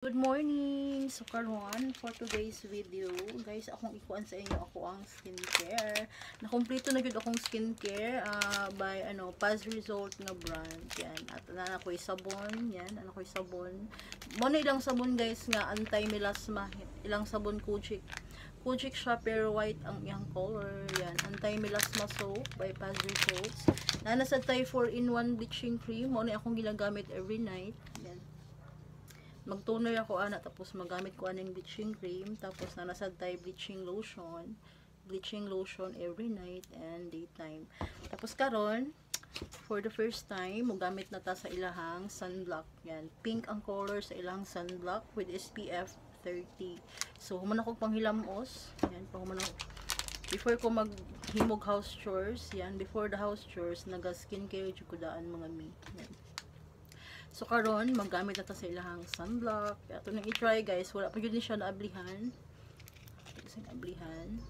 Good morning! So karon for today's video, guys, akong ikuan sa inyo ako ang skincare. Nakompleto na jud akong skincare by Paz Result nga brand. Yan. At ana ko'y sabon, yan, ana ko'y sabon. Mo na ilang sabon guys nga anti-melasma, ilang sabon Kojic. Kojic siya pero white ang iyang color. Yan, anti-melasma soap by Paz Results. Nasa tayo 4-in-1 bleaching cream, mo na akong ginagamit every night. Yan. Mag-toner ako tapos magamit ko aning bleaching cream, tapos nanasad tayo bleaching lotion every night and daytime. Tapos karon for the first time mogamit na ta sa ilahang sunblock. Yan, pink ang color sa ilahang sunblock with SPF 30. So human ako panghilamos. Yan, pahuman ako before ko maghimog house chores. Yan, before the house chores naga skincare jud ko daan mga mi. Yan. So karon maggamit na ta sa ilahang sunblock. Ato nang i-try guys, wala pa jud ni siya naablihan. Ito sa naablihan.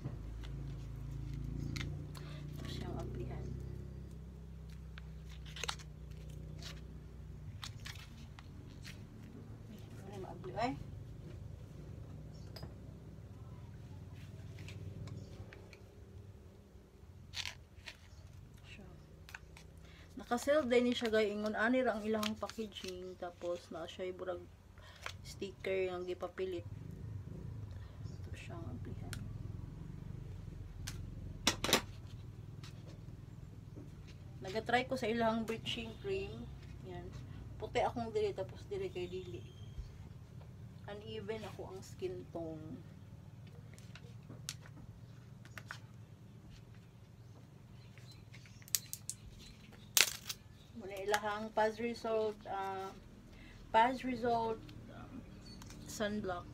Ito siyang ablihan. Ano maabli ay? Naka-sell din ni siya guys, ingon ani ra ang ilang packaging, tapos na siya burag sticker nga gipapilit. Ito siyang ablihan. Naga-try ko sa ilang bleaching cream. Yan. Puti akong dili, tapos dili kay dili. Uneven ako ang skin tone. Ilahang Paz Result sunblock.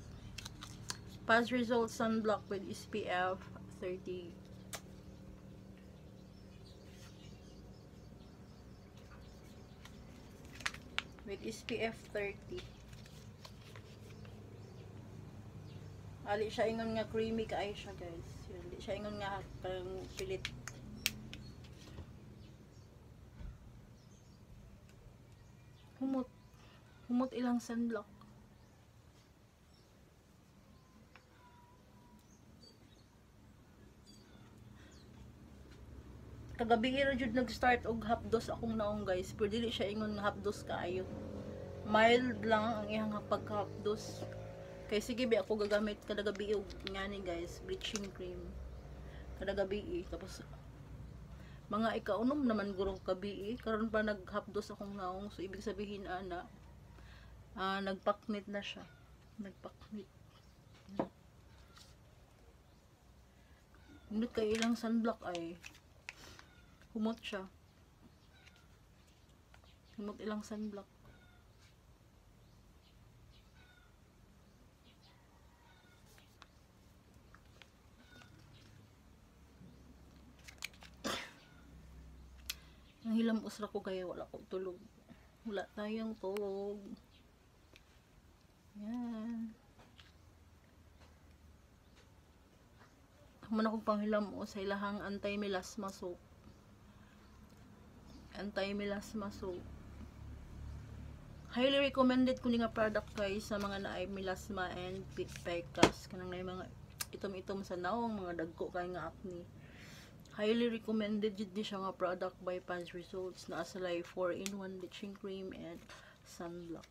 Paz Result sunblock with SPF 30. With SPF 30. Ali siya ingon nga creamy kaay siya guys. Hindi siya ingon nga parang pilit. Humot ilang sunblock. Kagabi ra jud nag-start og hapdos akong naong guys, pero dili siya ingon nga hapdos kaayo. Mild lang ang iyang pagka-hapdos. Kay sige bi ako gagamit kada gabi og ngani guys, bleaching cream. Kada gabi tapos mga ikaunom naman gurong kabi karon pa naghapdos akong naong, so ibig sabihin nagpaknit na siya. Nagpaknit. Hindi kay ilang sunblock ay humot siya. Humot ilang sunblock. Nanghilam usra ko kaya wala ko tulog. Wala tayong tulog. Yan. Human akong panghilam sa ilahang anti-melasma soap. Anti-melasma soap. Highly recommended ko ni nga product guys sa mga naay melasma and pecas. Kanang na mga itom-itom sa naong, mga dagko kay nga acne. Highly recommended jud ni siya nga product by Paz Results na asalay 4-in-1 bleaching cream and sunblock.